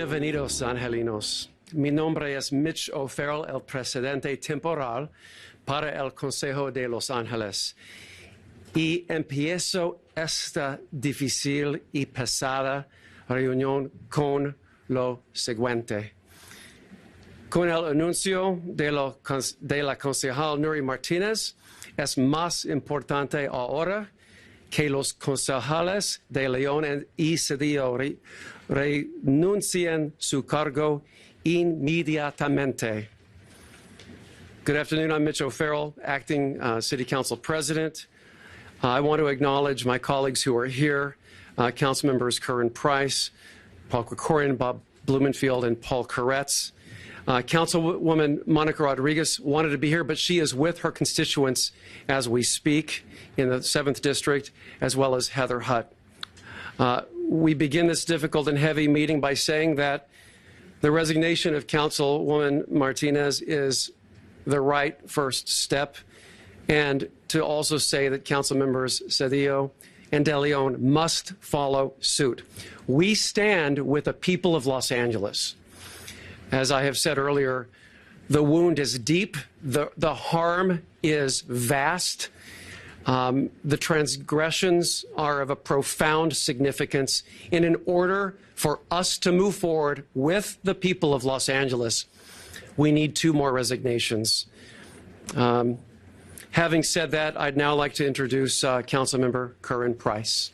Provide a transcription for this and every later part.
Bienvenidos, angelinos. Mi nombre es Mitch O'Farrell, el presidente temporal para el Consejo de Los Ángeles. Y empiezo esta difícil y pesada reunión con lo siguiente. Con el anuncio de la concejal Nury Martinez, es más importante ahora que los concejales de León y Cedillo renuncien su cargo inmediatamente. Good afternoon, I'm Mitch O'Farrell, Acting City Council President. I want to acknowledge my colleagues who are here, Council Members Curran Price, Paul Krikorian, Bob Blumenfield, and Paul Koretz. Councilwoman Monica Rodriguez wanted to be here, but she is with her constituents as we speak in the 7th District, as well as Heather Hutt. We begin this difficult and heavy meeting by saying that the resignation of Councilwoman Martinez is the right first step, and to also say that Council Members Cedillo and De Leon must follow suit. We stand with the people of Los Angeles. As I have said earlier, the wound is deep, the harm is vast. The transgressions are of a profound significance. And in order for us to move forward with the people of Los Angeles, we need 2 more resignations. Having said that, I'd now like to introduce Councilmember Curran Price.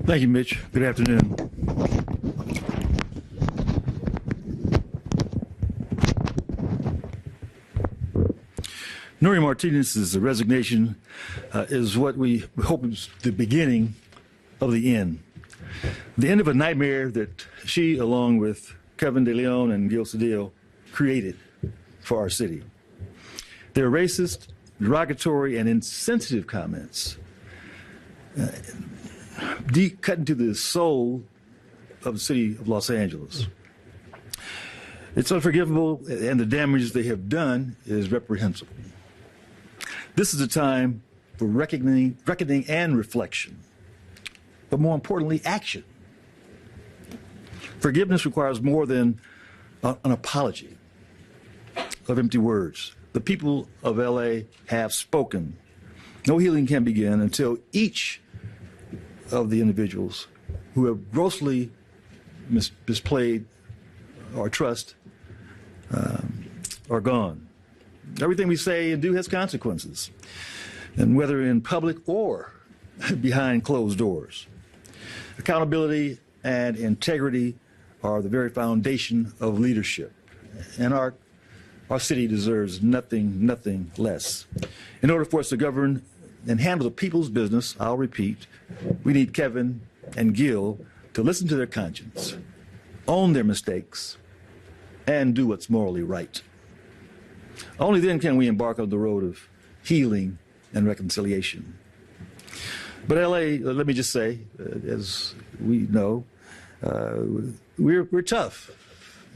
Thank you, Mitch. Good afternoon. Nury Martinez's resignation is what we hope is the beginning of the end. The end of a nightmare that she, along with Kevin De Leon and Gil Cedillo, created for our city. Their racist, derogatory, and insensitive comments cut into the soul of the city of Los Angeles. It's unforgivable, and the damage they have done is reprehensible. This is a time for reckoning and reflection, but more importantly, action. Forgiveness requires more than an apology of empty words. The people of LA have spoken. No healing can begin until each of the individuals who have grossly misplayed our trust are gone. Everything we say and do has consequences, and whether in public or behind closed doors. Accountability and integrity are the very foundation of leadership, and our city deserves nothing less. In order for us to govern and handle the people's business, I'll repeat, we need Kevin and Gil to listen to their conscience, own their mistakes, and do what's morally right. Only then can we embark on the road of healing and reconciliation. But LA, let me just say, as we know, we're tough.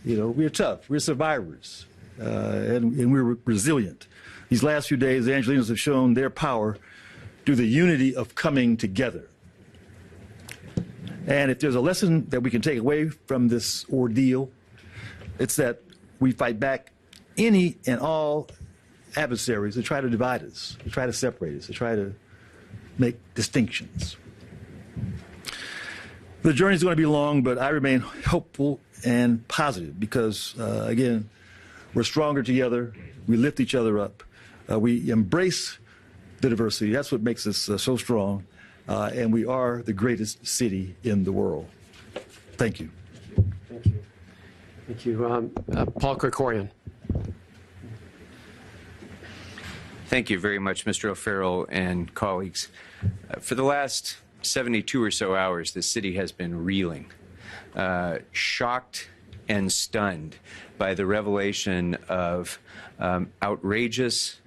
You know, we're tough. We're survivors, and we're resilient. These last few days, the Angelinos have shown their power through the unity of coming together. And if there's a lesson that we can take away from this ordeal, it's that we fight back any and all adversaries that try to divide us, to try to separate us, to try to make distinctions. The journey is going to be long, but I remain hopeful and positive because, again, we're stronger together. We lift each other up. We embrace the diversity. That's what makes us so strong. And we are the greatest city in the world. Thank you. Thank you. Thank you. Paul Krikorian. Thank you very much, Mr. O'Farrell and colleagues. For the last 72 or so hours, the city has been reeling, shocked and stunned by the revelation of outrageous,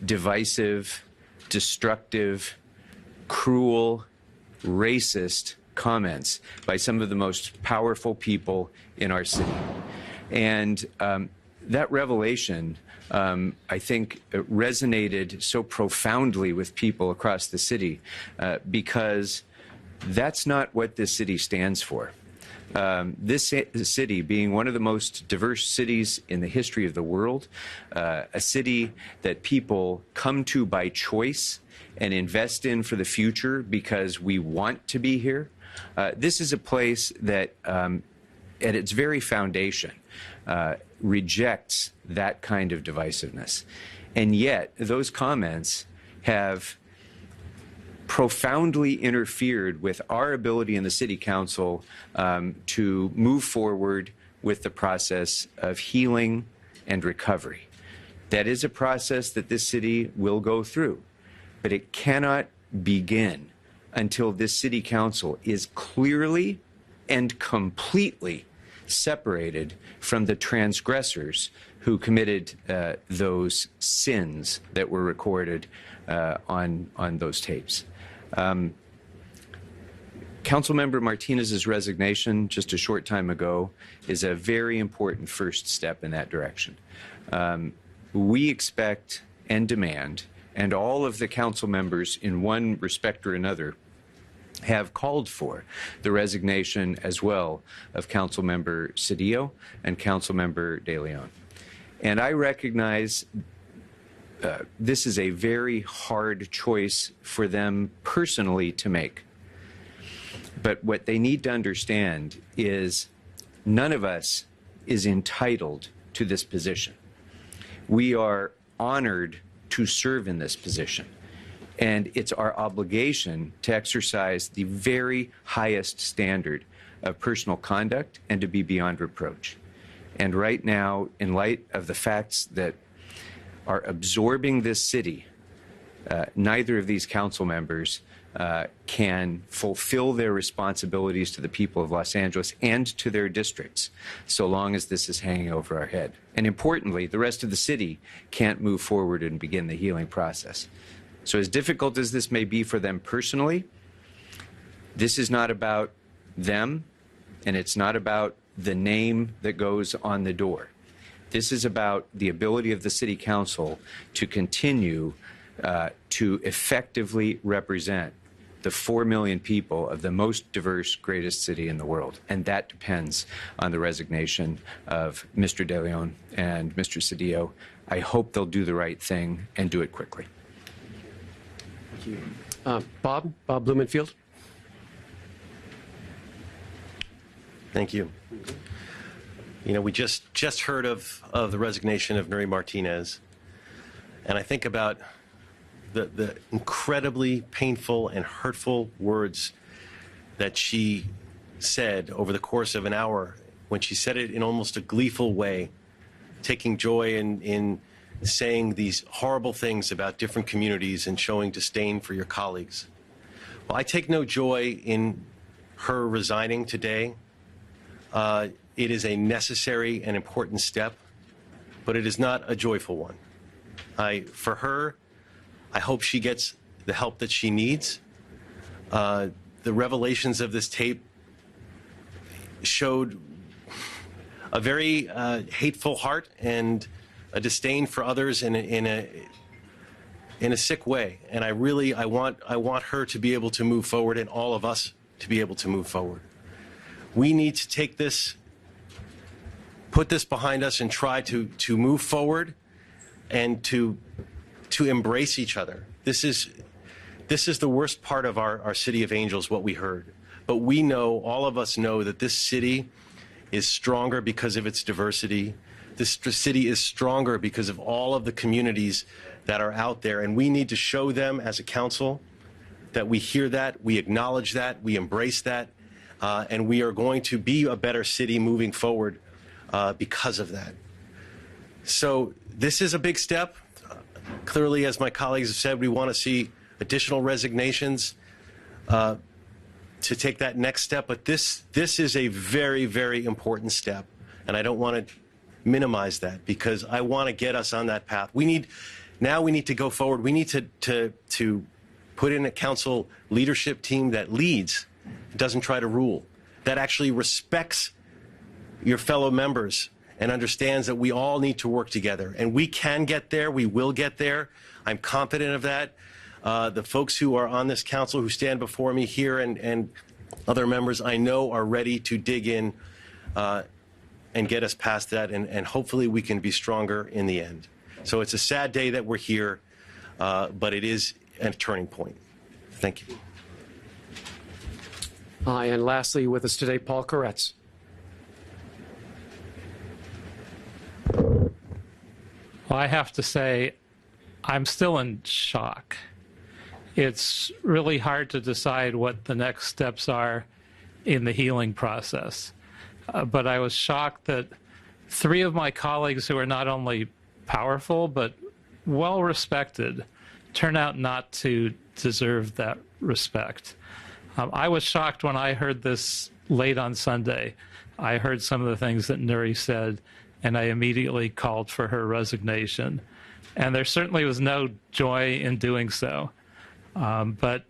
divisive, destructive, cruel, racist comments by some of the most powerful people in our city. And that revelation, I think, resonated so profoundly with people across the city because That's not what this city stands for. This city, being one of the most diverse cities in the history of the world, a city that people come to by choice and invest in for the future because we want to be here, this is a place that, at its very foundation, rejects that kind of divisiveness. And yet, those comments have profoundly interfered with our ability in the City Council to move forward with the process of healing and recovery. That is a process that this city will go through, but it cannot begin until this City Council is clearly and completely separated from the transgressors who committed those sins that were recorded on those tapes. Councilmember Martinez's resignation just a short time ago is a very important first step in that direction. We expect and demand, and all of the council members in one respect or another have called for the resignation as well of Councilmember Cedillo and Councilmember De Leon. And I recognize this is a very hard choice for them personally to make. But what they need to understand is none of us is entitled to this position. We are honored to serve in this position. And it's our obligation to exercise the very highest standard of personal conduct and to be beyond reproach. And right now, in light of the facts that are absorbing this city, neither of these council members can fulfill their responsibilities to the people of Los Angeles and to their districts so long as this is hanging over our head. And importantly, the rest of the city can't move forward and begin the healing process. So as difficult as this may be for them personally, this is not about them, and it's not about the name that goes on the door. This is about the ability of the City Council to continue to effectively represent the 4 million people of the most diverse, greatest city in the world. And that depends on the resignation of Mr. De Leon and Mr. Cedillo. I hope they'll do the right thing and do it quickly. Thank you. Bob Blumenfield. Thank you. You know, we just heard of the resignation of Nury Martinez, and I think about the incredibly painful and hurtful words that she said over the course of an hour, when she said it in almost a gleeful way, taking joy in saying these horrible things about different communities and showing disdain for your colleagues. Well, I take no joy in her resigning today. It is a necessary and important step, but it is not a joyful one. For her, I hope she gets the help that she needs. The revelations of this tape showed a very hateful heart and a disdain for others in a sick way. And I want her to be able to move forward, and all of us to be able to move forward. We need to take this, put this behind us, and try to move forward and to embrace each other. This is the worst part of our City of Angels, what we heard. But we know, all of us know, that this city is stronger because of its diversity. This city is stronger because of all of the communities that are out there. And we need to show them as a council that we hear that, we acknowledge that, we embrace that, and we are going to be a better city moving forward because of that. So this is a big step. Clearly, as my colleagues have said, we want to see additional resignations to take that next step. But this is a very, very important step, and I don't want to minimize that, because I want to get us on that path. We need to go forward. We need to put in a council leadership team that leads, doesn't try to rule, that actually respects your fellow members and understands that we all need to work together. And we can get there. We will get there. I'm confident of that. The folks who are on this council who stand before me here and other members I know are ready to dig in and get us past that, and hopefully we can be stronger in the end. So it's a sad day that we're here, but it is a turning point. Thank you. And lastly, with us today, Paul Koretz. Well, I have to say, I'm still in shock. It's really hard to decide what the next steps are in the healing process. But I was shocked that 3 of my colleagues who are not only powerful but well respected turn out not to deserve that respect. I was shocked when I heard this late on Sunday. I heard some of the things that Nury said, and I immediately called for her resignation. And there certainly was no joy in doing so. But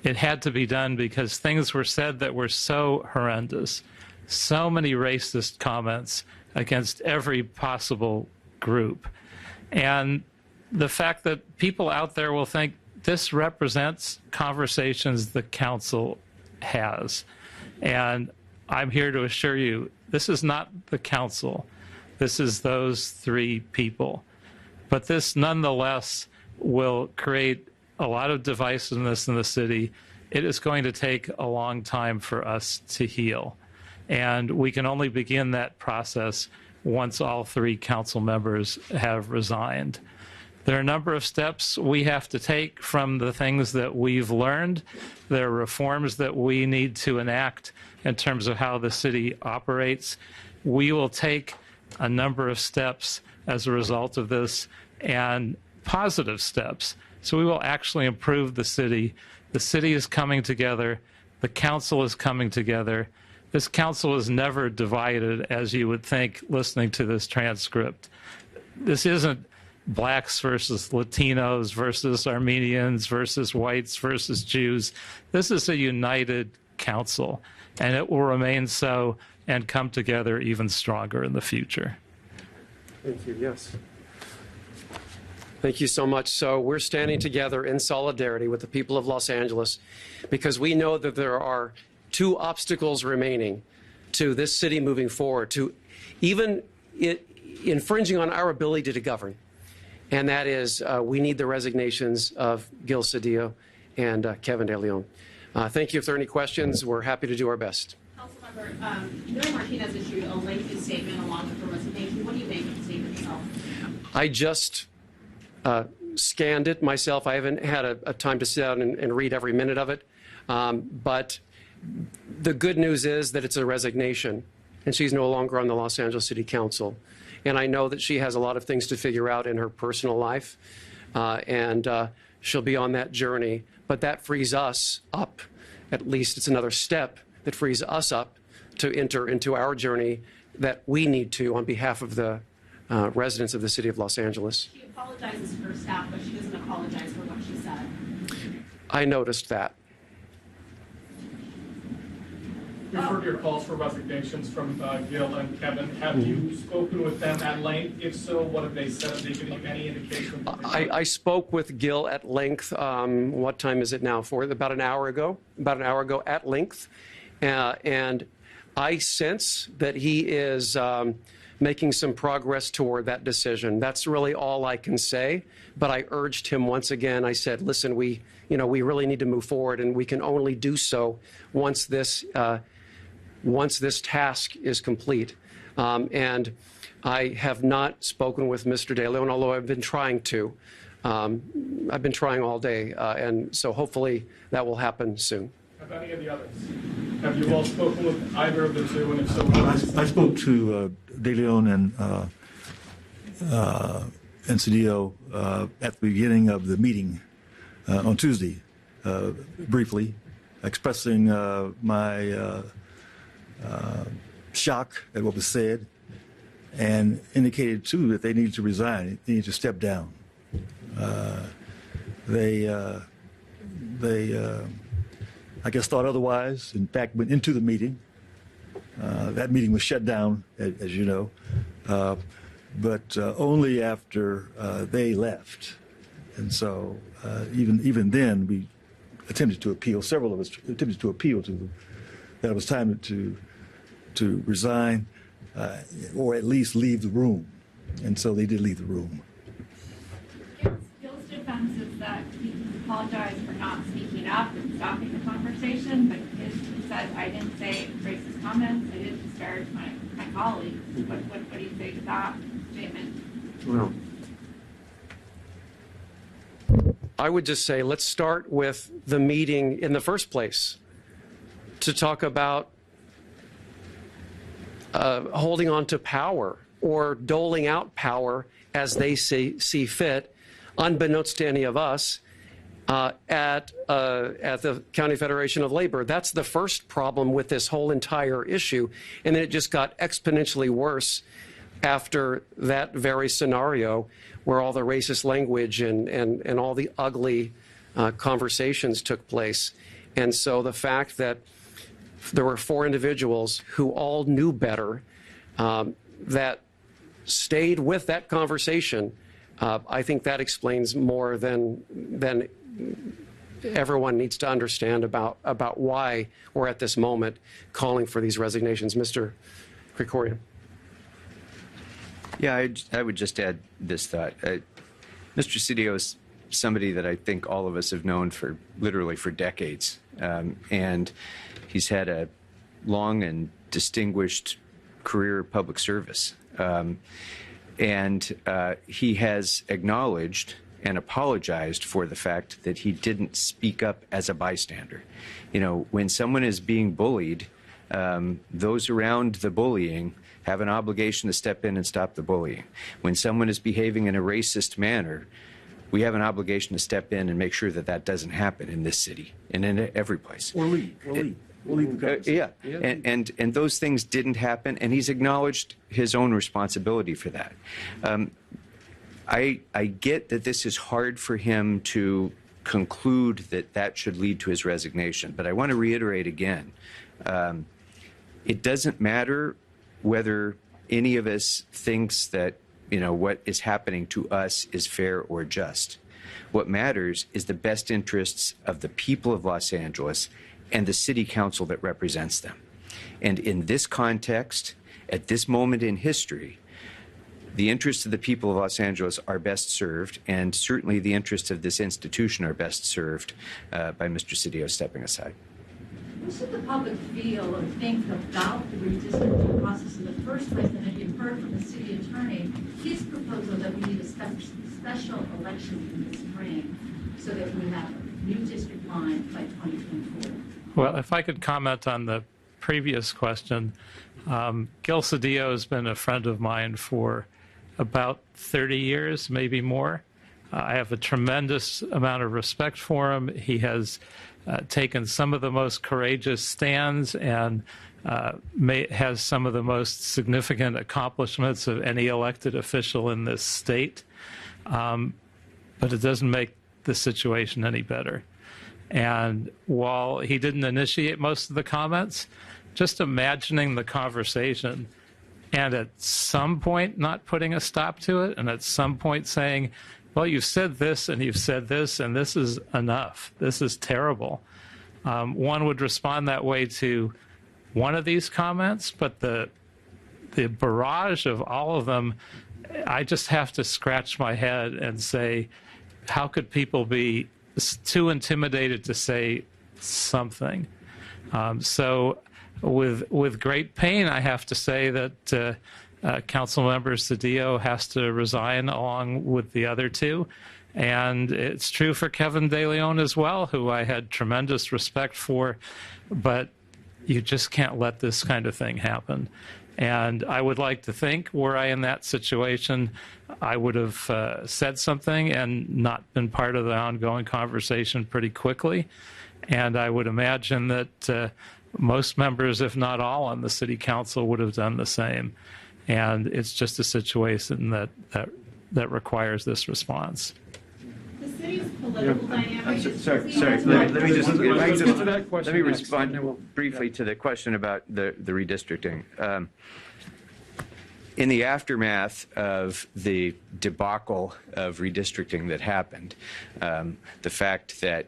it had to be done because things were said that were so horrendous. So many racist comments against every possible group. And the fact that people out there will think this represents conversations the council has. And I'm here to assure you, this is not the council. This is those 3 people. But this nonetheless will create a lot of divisiveness in the city. It is going to take a long time for us to heal. And we can only begin that process once all 3 council members have resigned. There are a number of steps we have to take from the things that we've learned. There are reforms that we need to enact in terms of how the city operates. We will take a number of steps as a result of this, and positive steps. So we will actually improve the city. The city is coming together. The council is coming together. This council is never divided, as you would think, listening to this transcript. This isn't blacks versus Latinos versus Armenians versus whites versus Jews. This is a united council, and it will remain so and come together even stronger in the future. Thank you. Yes. Thank you so much. So we're standing together in solidarity with the people of Los Angeles because we know that there are 2 obstacles remaining to this city moving forward, to even infringing on our ability to govern. And that is, we need the resignations of Gil Cedillo and Kevin De Leon. Thank you. If there are any questions, we're happy to do our best. Councilmember, Nury Martinez issued a lengthy statement along with her resignation. What do you make of the statement itself? I just scanned it myself. I haven't had a time to sit down and read every minute of it. But the good news is that it's a resignation, and she's no longer on the Los Angeles City Council. And I know that she has a lot of things to figure out in her personal life, and she'll be on that journey. But that frees us up. At least it's another step that frees us up to enter into our journey that we need to on behalf of the residents of the city of Los Angeles. She apologizes to her staff, but she doesn't apologize for what she said. I noticed that. We've heard your calls for resignations from Gil and Kevin. Have you spoken with them at length? If so, what have they said? Have they given you any indication? I spoke with Gil at length. What time is it now? About an hour ago. About an hour ago at length. And I sense that he is making some progress toward that decision. That's really all I can say. But I urged him once again. I said, listen, we really need to move forward, and we can only do so once this task is complete. And I have not spoken with Mr. De Leon, although I've been trying to. I've been trying all day, and so hopefully that will happen soon. Have any of the others? Have you all spoken with either of the 2, and if so, I spoke to De Leon and Cedillo at the beginning of the meeting on Tuesday, briefly, expressing my shock at what was said, and indicated too that they needed to resign, they needed to step down. They I guess thought otherwise. In fact, went into the meeting. That meeting was shut down, as you know, but only after they left. And so even then, we attempted to appeal. Several of us attempted to appeal to that it was time to resign or at least leave the room. And so they did leave the room. Gil's defense is that he apologized for not speaking up and stopping the conversation, but he said, I didn't say racist comments, I didn't disparage my colleagues. What do you say to that statement? Well, I would just say, let's start with the meeting in the first place to talk about holding on to power or doling out power as they see fit, unbeknownst to any of us, at the County Federation of Labor. That's the first problem with this whole entire issue. And then it just got exponentially worse after that very scenario where all the racist language and all the ugly conversations took place. And so the fact that there were 4 individuals who all knew better that stayed with that conversation, I think that explains more than everyone needs to understand about why we're at this moment calling for these resignations. Mr. Krikorian. Yeah, I would just add this thought. Mr. Cedillo is somebody that I think all of us have known for literally for decades. And he's had a long and distinguished career of public service. And he has acknowledged and apologized for the fact that he didn't speak up as a bystander. You know, when someone is being bullied, those around the bullying have an obligation to step in and stop the bullying. When someone is behaving in a racist manner, we have an obligation to step in and make sure that that doesn't happen in this city and in every place. Or leave. We'll leave the conversation. Yeah, and those things didn't happen, and he's acknowledged his own responsibility for that. I get that this is hard for him to conclude that that should lead to his resignation, but I want to reiterate again, it doesn't matter whether any of us thinks that, you know, what is happening to us is fair or just. What matters is the best interests of the people of Los Angeles and the city council that represents them. And in this context, at this moment in history, the interests of the people of Los Angeles are best served, and certainly the interests of this institution are best served by Mr. Cedillo stepping aside. What should the public feel or think about the redistricting process in the first place? And if you've heard from the city attorney, his proposal that we need a special election in the spring so that we have a new district line by 2024. Well, if I could comment on the previous question, Gil Cedillo has been a friend of mine for about 30 years, maybe more. I have a tremendous amount of respect for him. He has taken some of the most courageous stands and has some of the most significant accomplishments of any elected official in this state. But it doesn't make the situation any better. And while he didn't initiate most of the comments, just imagining the conversation and at some point not putting a stop to it, and at some point saying, well, you've said this and you've said this, and this is enough. This is terrible. One would respond that way to one of these comments, but the barrage of all of them, I just have to scratch my head and say, how could people be too intimidated to say something? So with great pain, I have to say that Councilmember Cedillo has to resign along with the other 2. And it's true for Kevin De Leon as well, who I had tremendous respect for, but you just can't let this kind of thing happen. And I would like to think, were I in that situation, I would have said something and not been part of the ongoing conversation pretty quickly. And I would imagine that most members, if not all, on the city council would have done the same. And it's just a situation that requires this response. The city's political dynamic. Sorry. Let me just get to that question let me next, respond and then we'll- briefly to the question about the redistricting. In the aftermath of the debacle of redistricting that happened, the fact that,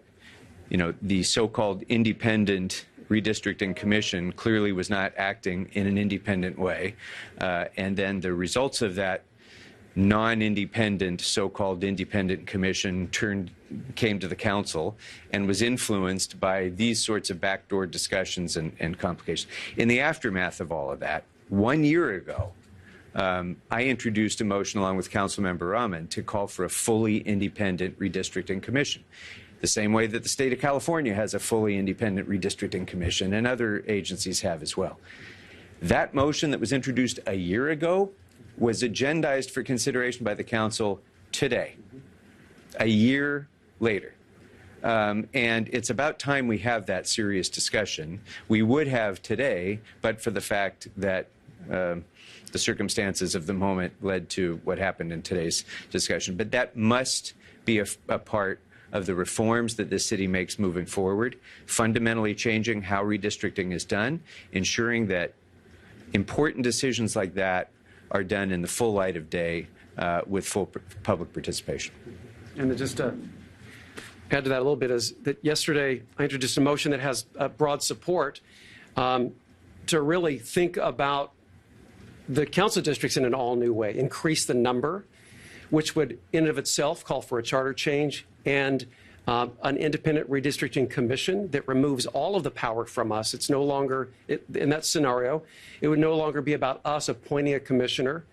the so-called independent redistricting commission clearly was not acting in an independent way, and then the results of that non-independent, so-called independent commission came to the council and was influenced by these sorts of backdoor discussions and complications. In the aftermath of all of that, 1 year ago, I introduced a motion along with Councilmember Rahman to call for a fully independent redistricting commission, the same way that the state of California has a fully independent redistricting commission and other agencies have as well. That motion that was introduced a year ago was agendized for consideration by the council today, a year later. And it's about time we have that serious discussion. We would have today, but for the fact that the circumstances of the moment led to what happened in today's discussion. But that must be a part of the reforms that this city makes moving forward, fundamentally changing how redistricting is done, ensuring that important decisions like that are done in the full light of day with full public participation. And just to add to that a little bit is that yesterday I introduced a motion that has broad support to really think about the council districts in an all-new way, increase the number, which would in and of itself call for a charter change and an independent redistricting commission that removes all of the power from us. It's no longer, in that scenario, it would no longer be about us appointing a commissioner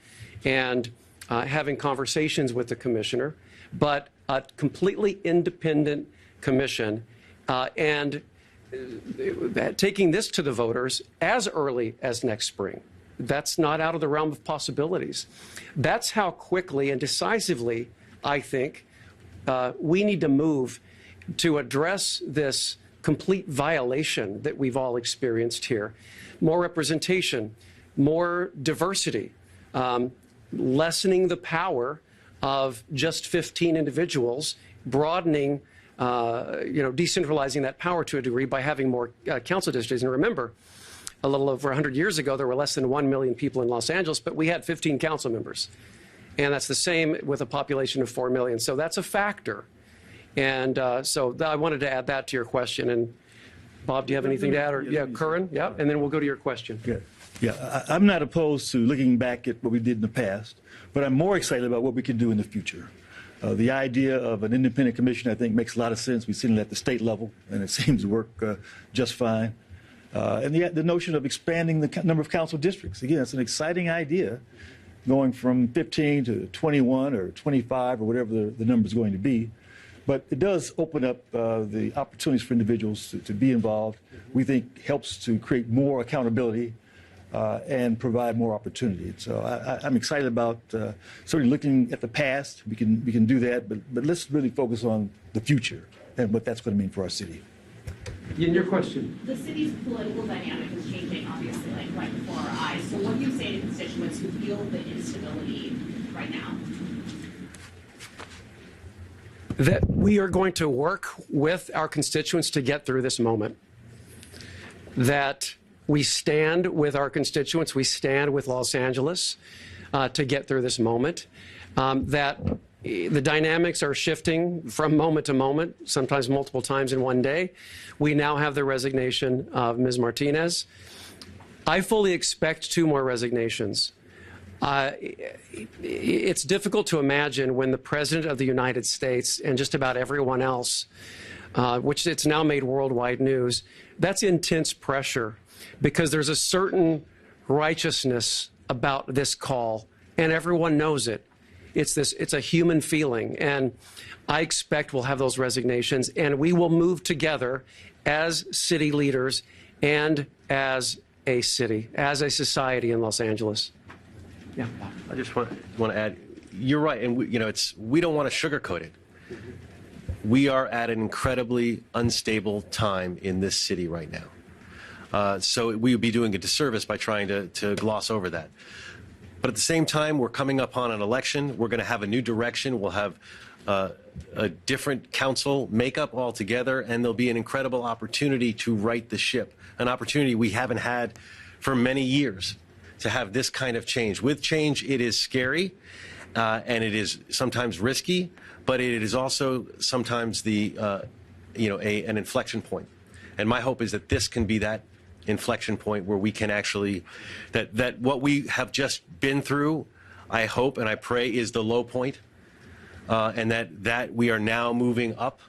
and having conversations with the commissioner, but a completely independent commission and taking this to the voters as early as next spring. That's not out of the realm of possibilities. That's how quickly and decisively, I think, we need to move to address this complete violation that we've all experienced here. More representation, more diversity, lessening the power of just 15 individuals, broadening, decentralizing that power to a degree by having more council districts. And remember, a little over 100 years ago, there were less than 1 million people in Los Angeles, but we had 15 council members. And that's the same with a population of 4 million. So that's a factor. And so I wanted to add that to your question. And Bob, do you have anything to add? Or, yeah, Curran? Yeah, and then we'll go to your question. Yeah, I'm not opposed to looking back at what we did in the past, but I'm more excited about what we can do in the future. The idea of an independent commission, I think, makes a lot of sense. We've seen it at the state level, and it seems to work just fine. And the notion of expanding the number of council districts. Again, it's an exciting idea, going from 15 to 21 or 25 or whatever the number is going to be. But it does open up the opportunities for individuals to be involved. We think helps to create more accountability and provide more opportunity. So I'm excited about certainly looking at the past. We can do that, but let's really focus on the future and what that's going to mean for our city. In your question. The city's political dynamic is changing, obviously, like right before our eyes. So what do you say to constituents who feel the instability right now? That we are going to work with our constituents to get through this moment. That we stand with our constituents, we stand with Los Angeles to get through this moment. That the dynamics are shifting from moment to moment, sometimes multiple times in one day. We now have the resignation of Ms. Martinez. I fully expect 2 more resignations. It's difficult to imagine when the President of the United States and just about everyone else, which it's now made worldwide news, that's intense pressure because there's a certain righteousness about this call, and everyone knows it. It's a human feeling, and I expect we'll have those resignations, and we will move together as city leaders and as a city, as a society in Los Angeles. Yeah. I just want to add, you're right, and we don't want to sugarcoat it. We are at an incredibly unstable time in this city right now. So we would be doing a disservice by trying to gloss over that. But at the same time, we're coming up on an election. We're going to have a new direction. We'll have a different council makeup altogether, and there'll be an incredible opportunity to right the ship, an opportunity we haven't had for many years. to have this kind of change. With change, it is scary, and it is sometimes risky, but it is also sometimes an inflection point. And my hope is that this can be that inflection point where we can actually, that what we have just been through, I hope and I pray, is the low point, and that we are now moving up,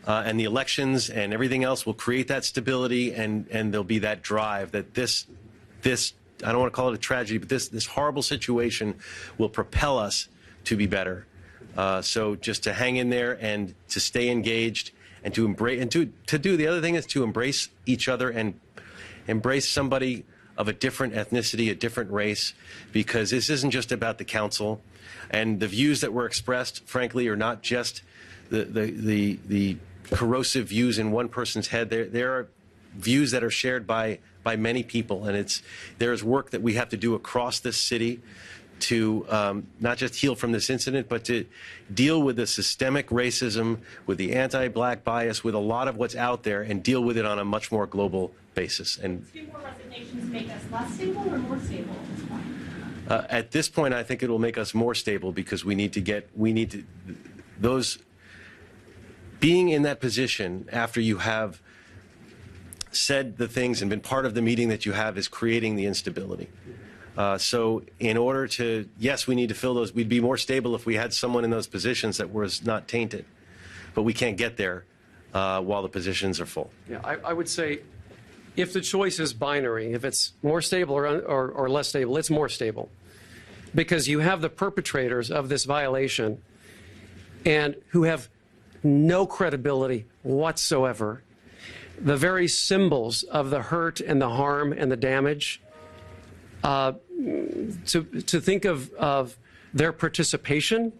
and the elections and everything else will create that stability, and there'll be that drive that this I don't want to call it a tragedy, but this horrible situation will propel us to be better. So just to hang in there and to stay engaged and to embrace, and to do the other thing is to embrace each other and embrace somebody of a different ethnicity, a different race, because this isn't just about the council. And the views that were expressed, frankly, are not just the corrosive views in one person's head. There are views that are shared by many people, and there's work that we have to do across this city to not just heal from this incident, but to deal with the systemic racism, with the anti-black bias, with a lot of what's out there, and deal with it on a much more global basis. And do more resignations make us less stable or more stable at this point? At this point, I think it will make us more stable, because we need to those being in that position after you have said the things and been part of the meeting that you have is creating the instability. So in order to, yes, we need to fill those. We'd be more stable if we had someone in those positions that was not tainted, but we can't get there while the positions are full. Yeah, I would say if the choice is binary, if it's more stable or less stable, it's more stable, because you have the perpetrators of this violation and who have no credibility whatsoever. The very symbols of the hurt and the harm and the damage, to think of their participation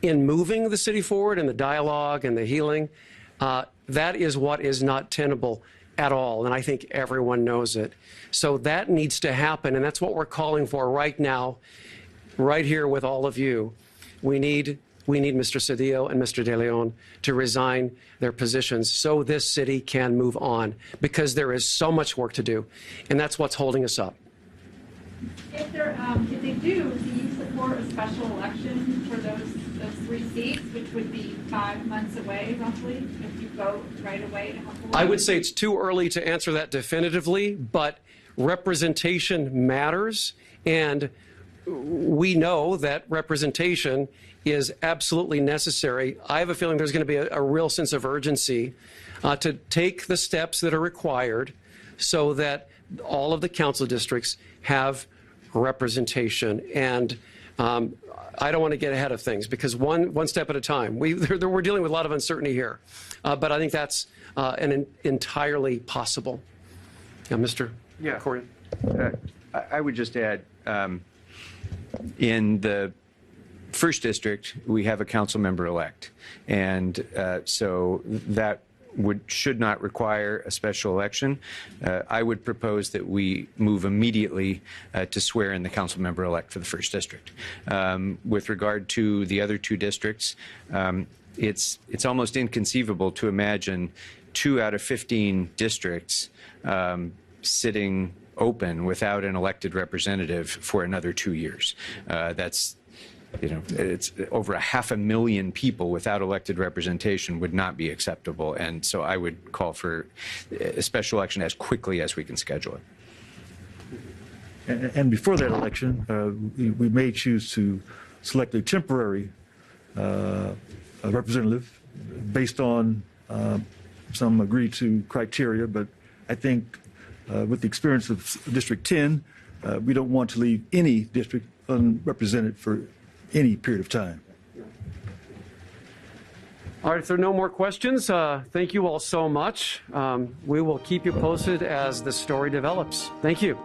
in moving the city forward and the dialogue and the healing, that is what is not tenable at all, and I think everyone knows it. So that needs to happen, and that's what we're calling for right now, right here with all of you. We need Mr. Cedillo and Mr. De Leon to resign their positions so this city can move on, because there is so much work to do, and that's what's holding us up. If they do you support a special election for those 3 seats, which would be 5 months away, roughly, if you vote right away to help? I would say it's too early to answer that definitively, but representation matters, and we know that representation is absolutely necessary. I have a feeling there's going to be a real sense of urgency to take the steps that are required so that all of the council districts have representation. And I don't want to get ahead of things, because one step at a time. We're dealing with a lot of uncertainty here, but I think that's entirely possible. Mr. Corey. I would just add, in the first district, we have a council member elect, and so that should not require a special election. I would propose that we move immediately to swear in the council member elect for the first district. With regard to the other 2 districts, it's almost inconceivable to imagine 2 out of 15 districts sitting open without an elected representative for another 2 years. That's, it's over 500,000 people without elected representation would not be acceptable. And so I would call for a special election as quickly as we can schedule it. And before that election, we may choose to select a temporary representative based on some agreed to criteria. But I think with the experience of District 10, we don't want to leave any district unrepresented for any period of time. All right, if there are no more questions, thank you all so much. We will keep you posted as the story develops. Thank you.